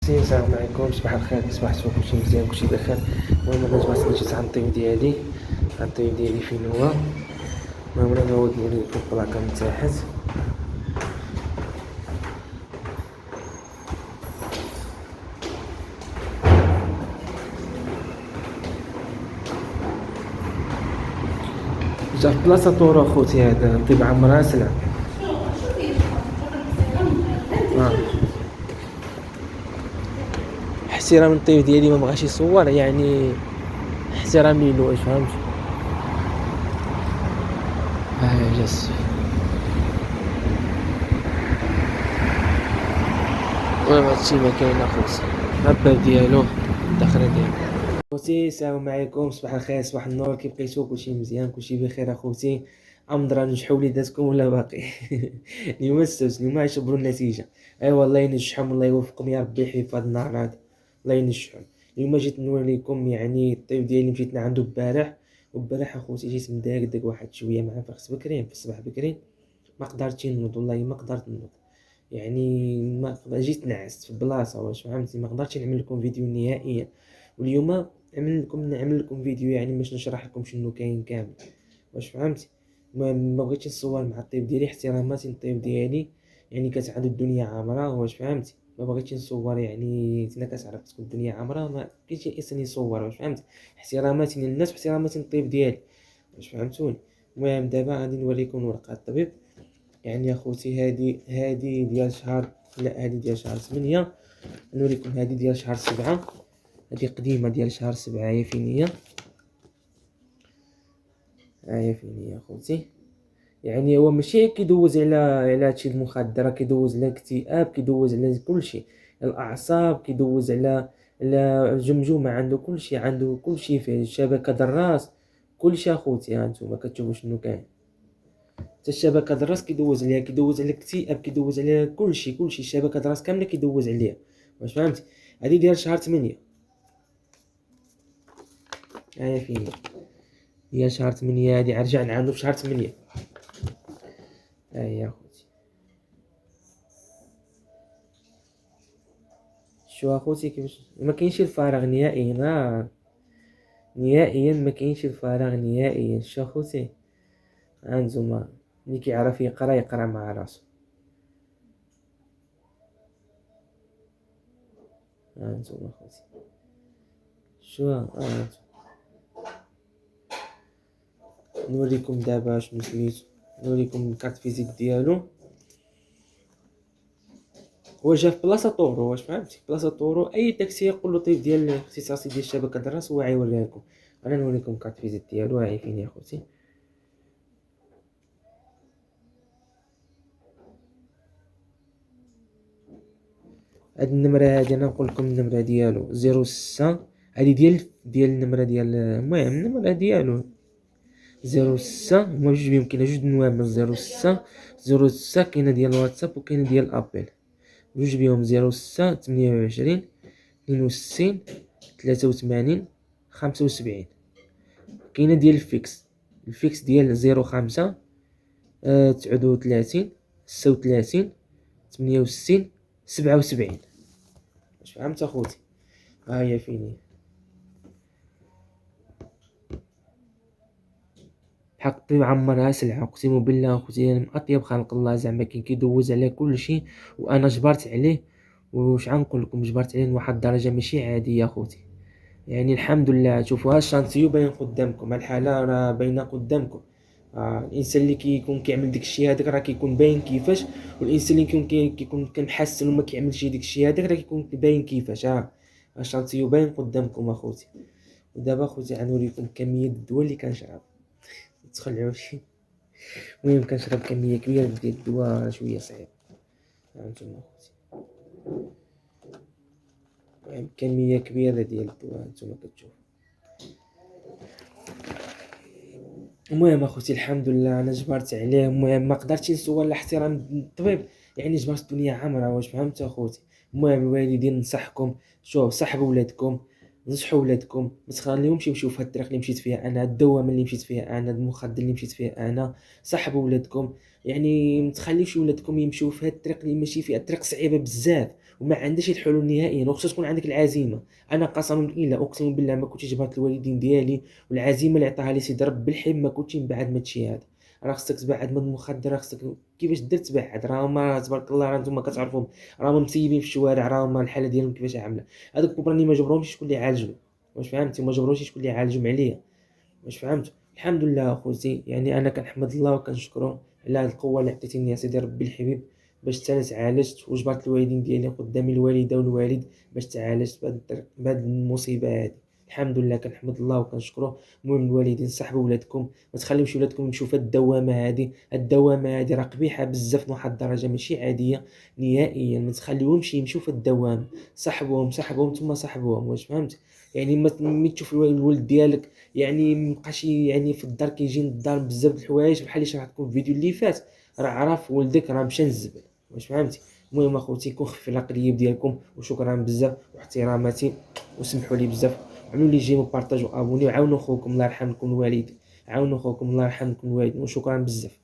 خوتي السلام عليكم، صباح الخير، صباح السوق، كلشي مزيان، كلشي بخير. المهم انا جبت جيت عند الطيب ديالي فين هو. المهم انا نعاود نوري لكم البلاكه من تحت. جا في بلاصه طورو خوتي، هذا طيب عمرها سلعه. احترام الطيب ديالي ما بغاش يصور، يعني احترام ليلو، واش فهمت؟ جالس المهم هادشي ما كاين اخوتي، ها الباب ديالو، الدخله ديالو. خوتي السلام عليكم، صباح الخير، صباح النور، كيف بقيتو؟ كلشي مزيان، كلشي بخير اخوتي. امضرا نجحوا وليداتكم ولا باقي؟ اليوم السبت، اليوم غيشوفوا النتيجه. ايوا الله ينجحهم، الله يوفقهم يا ربي، يحيي في هذا النهار هذا، الله ينجحهم. اليوم جيت نوريكم يعني الطيب ديالي، مشيت لعندو البارح. والبارح اخوتي جيت مداكدك واحد شويه مع فخس بكري في الصباح بكري. ما قدرتش نوض، والله ما قدرت نوض. يعني جيت نعست في البلاصه، واش فهمتي؟ ما قدرتش نعمل لكم فيديو نهائيا. واليوم نعمل لكم فيديو يعني باش نشرح لكم شنو كاين كامل، واش فهمتي؟ ما بغيتش نصور مع الطيب ديالي احتراماتي للطيب ديالي، يعني كتعاد الدنيا عامره، واش فهمتي؟ ما بغيتش نصور، يعني انت كتعرف تكون الدنيا عامره، ما كاينش انسان يصور، واش فهمتي؟ احتراماتي للناس واحتراماتي للطيب ديالي، واش فهمتوني؟ المهم دابا غادي نوريكم ورقه الطبيب. يعني اخوتي هادي ديال شهر، لا هادي ديال شهر 8. نوريكم هادي ديال شهر 7. هادي قديمه ديال شهر 7، هي فين هي؟ هي فين هي اخوتي؟ يعني هو ماشي كيدوز على هادشي المخدر، كيدوز على الاكتئاب، كيدوز على كلشي، الاعصاب، كيدوز على الجمجمه، عنده كلشي، عنده كلشي فيه، شبكه الراس، كلشي اخوتي. ها نتوما كتشوفوا شنو كاين، حتى الشبكه الراس كيدوز عليها، كيدوز على الاكتئاب، كيدوز على كلشي الشبكه الراس كامله كيدوز عليها، واش فهمتي؟ هادي ديال شهر 8. هي فين هي شهر 8، هادي رجع نعاودو في شهر 8. ها هي اخوتي، شو اخوتي كيفاش ما كاينش الفراغ نهائيا، نهائيا ما كاينش الفراغ نهائيا. شو اخوتي، ها نتوما اللي كيعرف يقرا مع راسو. ها نتوما اخوتي، شو نوريكم دابا شنو سميتو، نوريكم الكارت فيزيك ديالو. هو جا في بلاصه طورو، واش فهمتي؟ بلاصه طورو، اي تاكسي يقول له طيب ديال الاختصاصي ديال الشبكه الراس هو غيوريها لكم. انا نوريكم الكارت فيزيك ديالو، هاي فين يا خوتي؟ هاد النمره هادي انا نقول لكم النمره ديالو 06. هادي ديال النمره ديال، المهم النمره ديالو 06. هما جوج بهم، كاينه جوج نوامر، 06 06. كاينه ديال الواتساب وكاينه ديال الابل، جوج بهم 06 28 62 83 75. كاينه ديال الفيكس ديال 05 39 36 68 77. واش فهمت اخوتي؟ ها هي فين هي. حق طيب عمرها سلعة، اقسم بالله اخوتي، انا من اطيب خلق الله، زعما كاين كيدوز على كل شيء، وانا جبرت عليه. واش غنقول لكم، جبرت عليه لواحد الدرجه ماشي عاديه اخوتي. يعني الحمد لله، شوفوا ها الشانتيو باين قدامكم، الحاله راه باينه قدامكم. الانسان اللي كيكون كيعمل داك الشيء هذاك راه كيكون باين كيفاش، والانسان اللي كيكون كنحسن وما كيعملش داك الشيء هذاك راه كيكون باين كيفاش. الشانتيو باين قدامكم اخوتي. ودابا اخوتي غنوريكم كميه الدواء اللي كنشرب، تخلعوش. المهم كنشرب كميه كبيره ديال الدواء، شويه صعيب. هانتوما اخوتي، المهم كميه كبيره ديال الدواء هانتوما كتشوفوا. المهم اخوتي الحمد لله انا جبرت عليه. المهم ما قدرتش نصور لاحترام الطبيب، يعني جبرت الدنيا عامره، واش فهمت اخوتي؟ المهم الوالدين ننصحكم، شوف صاحبوا ولادكم، نصحوا ولادكم، ما تخليهمش يمشيو في هاد الطريق اللي مشيت فيها انا، الدوامه اللي مشيت فيها انا، المخدر اللي مشيت فيه انا. صاحبوا ولادكم، يعني ما تخليوش ولادكم يمشيو في هاد الطريق اللي ماشي فيها، الطريق صعيبه بزاف، وما عندهاش الحلول نهائيا، وخصو تكون عندك العزيمه. انا قسما بالله اقسم بالله ما كنتش جبرت الوالدين ديالي، والعزيمه اللي عطاها لي سيدي ربي الحب ما كنتش نبعد من هادشي هذا. راه خصك تبعد من المخدر، خصك كيفاش درت تبعد، راه تبارك الله راه نتوما كتعرفوا، راهم مسيبين في الشوارع، راهم الحاله ديالهم كيفاش عامله. هذوك كبراني ما جبرهمش شكون اللي يعالجوا، واش فهمتي؟ ما جبروش شكون اللي يعالجهم عليا، واش فهمت؟ الحمد لله اخوتي، يعني انا كنحمد الله وكنشكره على هذه القوه اللي عطيتيني يا سيدي ربي الحبيب، باش حتى تعالجت وجبرت الوالدين ديالي قدام الوالده والوالد باش تعالجت بهذه المصيبه هذه. الحمد لله كنحمد الله وكنشكره. المهم الوالدين صاحبوا ولادكم، ما تخليوش ولادكم يمشيو في الدوامه هذه. الدوامه هذه راه قبيحه بزاف لواحد الدرجه، ماشي عاديه نهائيا. ما تخليوهمش يمشيو في الدوام، صاحبهم ثم صاحبهم، واش فهمت؟ يعني ما ملي تشوف الولد ديالك يعني مبقاش يعني في الدار كيجي للدار بزاف د الحوايج بحال اللي شرحتكم في الفيديو اللي فات، راه عرف ولدك راه مشى للزبل، واش فهمتي؟ المهم اخوتي كون خفي العقليه ديالكم، وشكرا بزاف واحتراماتي، وسمحوا لي بزاف. عملوا لي جيم وبارطاج وابوني، وعاونوا خوكم الله يرحمكم الوالدين، عاونوا خوكم الله يرحمكم الوالدين، وشكرا بزاف.